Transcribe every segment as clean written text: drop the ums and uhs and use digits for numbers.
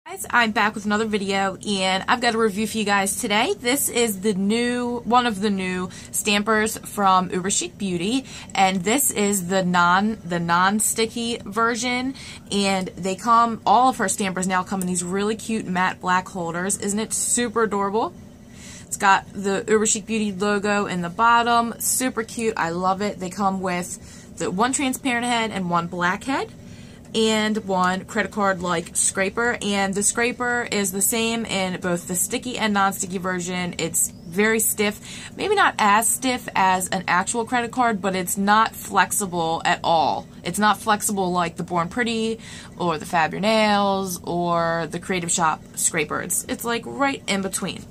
Guys, I'm back with another video, and I've got a review for you guys today. This is one of the new stampers from Uberchic Beauty, and this is the non-sticky version. And all of her stampers now come in these really cute matte black holders. Isn't it super adorable? It's got the Uberchic Beauty logo in the bottom. Super cute. I love it. They come with the one transparent head and one black head, and one credit card like scraper, and the scraper is the same in both the sticky and non-sticky version. It's very stiff, maybe not as stiff as an actual credit card, but it's not flexible at all. It's not flexible like the Born Pretty or the Fab Your Nails or the Creative Shop scraper. It's like right in between.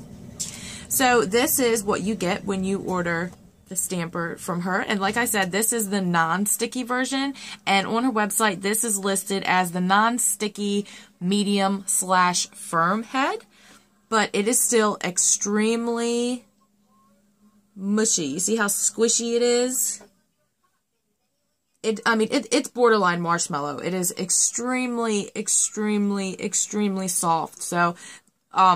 So this is what you get when you order the stamper from her, and like I said, this is the non-sticky version, and on her website this is listed as the non-sticky medium/firm head, but it is still extremely mushy. You see how squishy it is? It's borderline marshmallow. It is extremely soft. So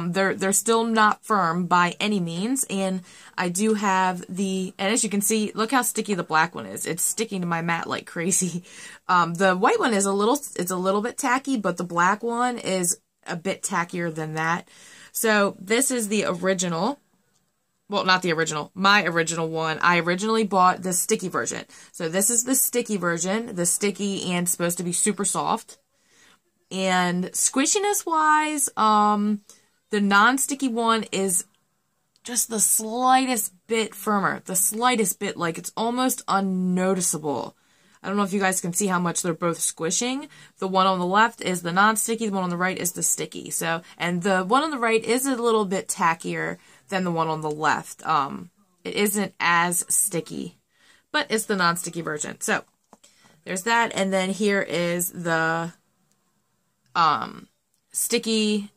they're still not firm by any means, and I do have and as you can see, look how sticky the black one is. It's sticking to my mat like crazy. The white one is a little bit tacky, but the black one is a bit tackier than that. So this is the original. Well, not the original, my original one. I originally bought the sticky version. So this is the sticky version, the sticky and supposed to be super soft. And squishiness wise, the non-sticky one is just the slightest bit firmer. The slightest bit, like it's almost unnoticeable. I don't know if you guys can see how much they're both squishing. The one on the left is the non-sticky, the one on the right is the sticky. So, and the one on the right is a little bit tackier than the one on the left. It isn't as sticky, but it's the non-sticky version. So, there's that, and then here is the sticky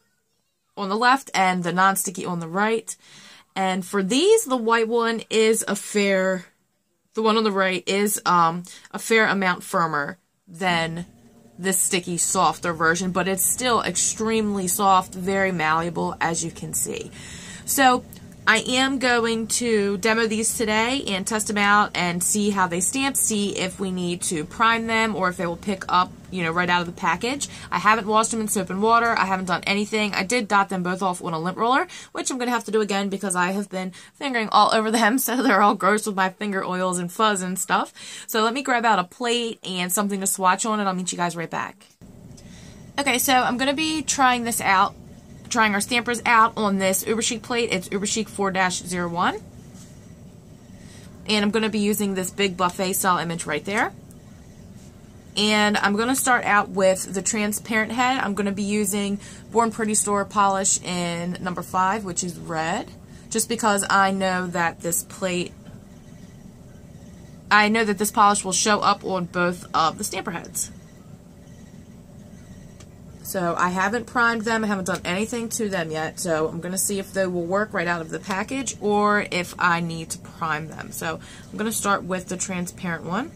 on the left and the non-sticky on the right. And for these, the white one is the one on the right is a fair amount firmer than this sticky softer version, but it's still extremely soft, very malleable, as you can see. So I am going to demo these today and test them out and see how they stamp, see if we need to prime them or if they will pick up, right out of the package. I haven't washed them in soap and water. I haven't done anything. I did dot them both off on a lint roller, which I'm going to have to do again because I have been fingering all over them, so they're all gross with my finger oils and fuzz and stuff. So let me grab out a plate and something to swatch on, and I'll meet you guys right back. Okay, so I'm going to be trying our stampers out on this Uberchic plate. It's Uberchic 4-01. And I'm going to be using this big buffet style image right there. And I'm going to start out with the transparent head. I'm going to be using Born Pretty Store polish in number 5, which is red, just because I know that this polish will show up on both of the stamper heads. So I haven't primed them, I haven't done anything to them yet, so I'm going to see if they will work right out of the package or if I need to prime them. So I'm going to start with the transparent one.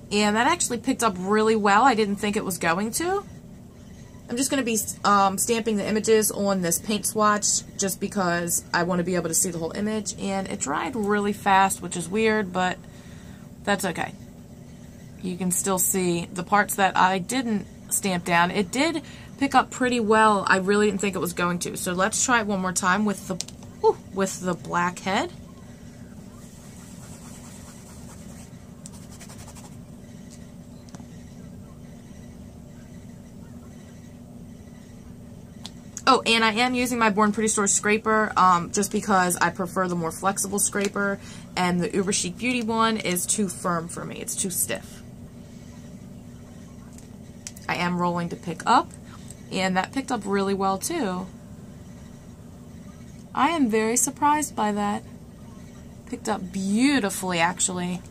And that actually picked up really well. I didn't think it was going to. I'm just going to be stamping the images on this paint swatch just because I want to be able to see the whole image, and it dried really fast, which is weird, but that's okay. You can still see the parts that I didn't stamp down. It did pick up pretty well. I really didn't think it was going to. So let's try it one more time with the black head. Oh, and I am using my Born Pretty Store scraper just because I prefer the more flexible scraper, and the Uberchic Beauty one is too firm for me. It's too stiff. I am rolling to pick up, and that picked up really well too. I am very surprised by that. Picked up beautifully, actually.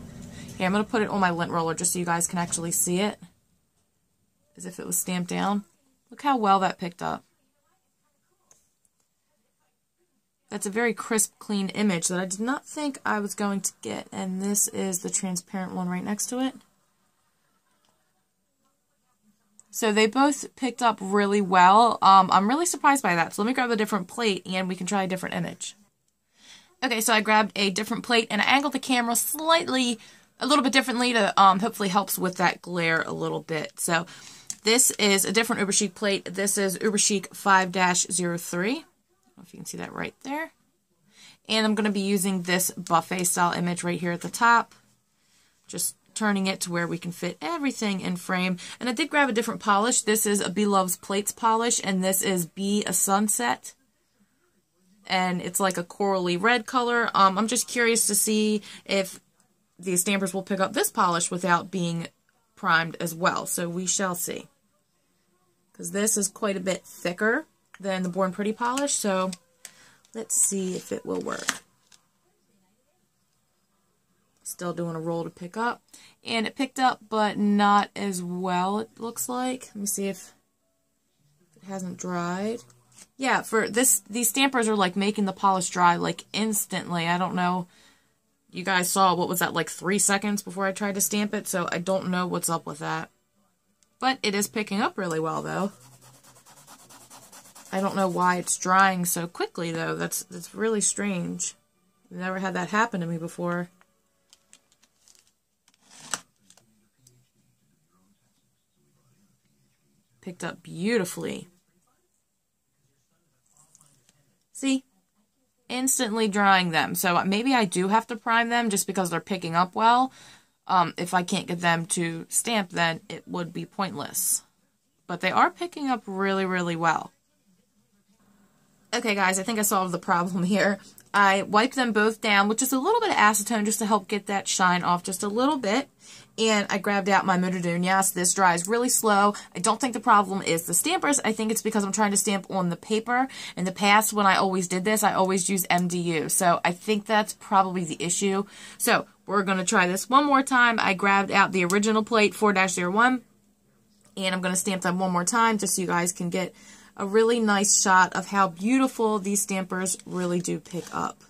Okay, I'm going to put it on my lint roller just so you guys can actually see it, as if it was stamped down. Look how well that picked up. That's a very crisp, clean image that I did not think I was going to get. And this is the transparent one right next to it. So they both picked up really well. I'm really surprised by that. So let me grab a different plate and we can try a different image. Okay, so I grabbed a different plate and I angled the camera slightly, a little bit differently to hopefully helps with that glare a little bit. So this is a different Uberchic plate. This is Uberchic 5-03. I don't know if you can see that right there. And I'm going to be using this buffet style image right here at the top. Just turning it to where we can fit everything in frame. And I did grab a different polish. This is a Be Loves Plates polish, and this is Be a Sunset. And it's like a corally red color. I'm just curious to see if the stampers will pick up this polish without being primed as well. So we shall see. Because this is quite a bit thicker than the Born Pretty polish, so let's see if it will work. Still doing a roll to pick up. And it picked up, but not as well, it looks like. Let me see if it hasn't dried. Yeah, for this, these stampers are like making the polish dry like instantly. I don't know. You guys saw, what was that, like 3 seconds before I tried to stamp it, so I don't know what's up with that. But it is picking up really well, though. I don't know why it's drying so quickly, though. That's really strange. I've never had that happen to me before. Picked up beautifully. See? Instantly drying them. So maybe I do have to prime them just because they're picking up well. If I can't get them to stamp, then it would be pointless. But they are picking up really, really well. Okay, guys, I think I solved the problem here. I wiped them both down with just a little bit of acetone just to help get that shine off just a little bit. And I grabbed out my Mutterdunas. This dries really slow. I don't think the problem is the stampers. I think it's because I'm trying to stamp on the paper. In the past, when I always did this, I always used MDU. So I think that's probably the issue. So we're going to try this one more time. I grabbed out the original plate 4-01. And I'm going to stamp them one more time just so you guys can get a really nice shot of how beautiful these stampers really do pick up.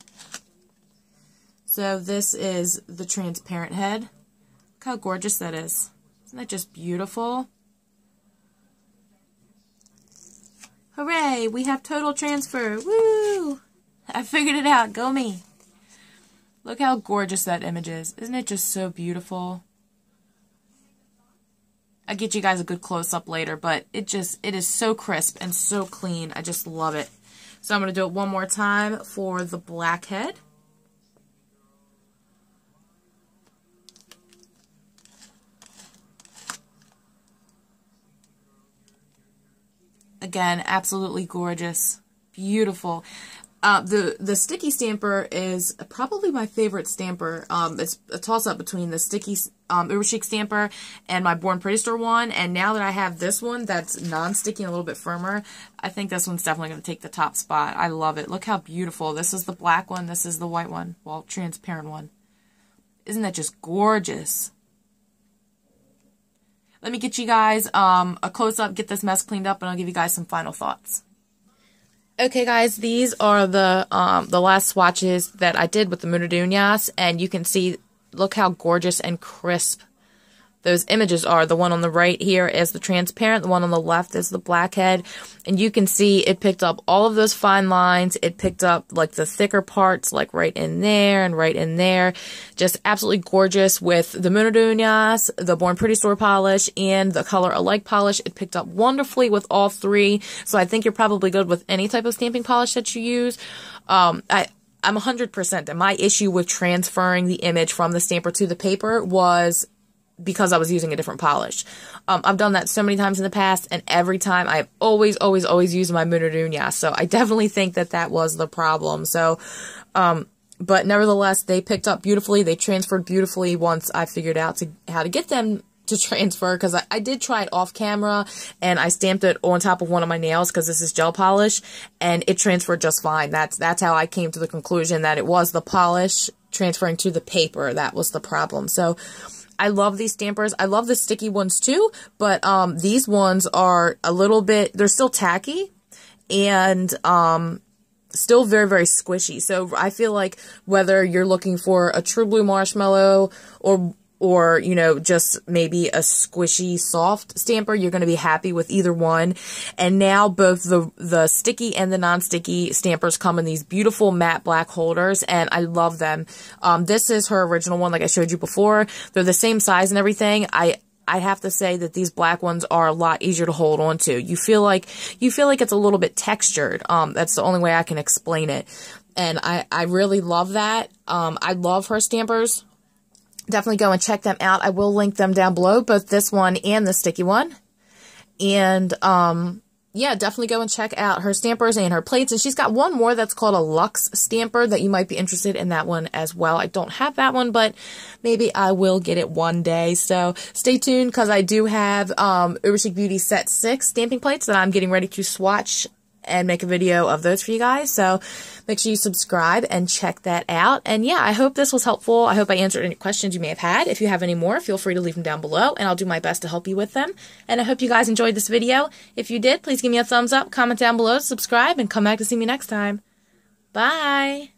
So this is the transparent head. Look how gorgeous that is. Isn't that just beautiful? Hooray! We have total transfer. Woo! I figured it out. Go me! Look how gorgeous that image is. Isn't it just so beautiful? I'll get you guys a good close-up later, but it is so crisp and so clean. I just love it. So I'm going to do it one more time for the black head. Again, absolutely gorgeous. Beautiful. The sticky stamper is probably my favorite stamper. It's a toss-up between the sticky Uberchic stamper and my Born Pretty Store one. And now that I have this one that's non-sticky and a little bit firmer, I think this one's definitely going to take the top spot. I love it. Look how beautiful. This is the black one. This is the white one. Well, transparent one. Isn't that just gorgeous? Let me get you guys a close-up, get this mess cleaned up, and I'll give you guys some final thoughts. Okay, guys, these are the last swatches that I did with the Mutterdunas, and you can see, look how gorgeous and crisp those images are. The one on the right here is the transparent, the one on the left is the blackhead, and you can see it picked up all of those fine lines. It picked up like the thicker parts, like right in there and right in there. Just absolutely gorgeous with the Mutterdunas, the Born Pretty Store polish, and the Color Alike polish. It picked up wonderfully with all three, so I think you're probably good with any type of stamping polish that you use. I'm 100%, and my issue with transferring the image from the stamper to the paper was because I was using a different polish. I've done that so many times in the past, and every time I've always used my Mutterdunas. So I definitely think that that was the problem. So, but nevertheless, they picked up beautifully. They transferred beautifully once I figured out how to get them to transfer, because I did try it off camera, and I stamped it on top of one of my nails because this is gel polish, and it transferred just fine. That's how I came to the conclusion that it was the polish transferring to the paper that was the problem. So I love these stampers. I love the sticky ones too, but these ones are a little bit, they're still tacky, and still very, very squishy. So I feel like whether you're looking for a true blue marshmallow or, you know, just maybe a squishy, soft stamper, you're going to be happy with either one. And now both the sticky and the non-sticky stampers come in these beautiful matte black holders, and I love them. This is her original one, like I showed you before. They're the same size and everything. I have to say that these black ones are a lot easier to hold on to. You feel like it's a little bit textured. That's the only way I can explain it. And I really love that. I love her stampers. Definitely go and check them out. I will link them down below, both this one and the sticky one. And, yeah, definitely go and check out her stampers and her plates. And she's got one more that's called a Luxe stamper that you might be interested in that one as well. I don't have that one, but maybe I will get it one day. So stay tuned, because I do have Uberchic Beauty Set 6 stamping plates that I'm getting ready to swatch and make a video of those for you guys. So make sure you subscribe and check that out. And yeah, I hope this was helpful. I hope I answered any questions you may have had. If you have any more, feel free to leave them down below, and I'll do my best to help you with them. And I hope you guys enjoyed this video. If you did, please give me a thumbs up, comment down below, subscribe, and come back to see me next time. Bye!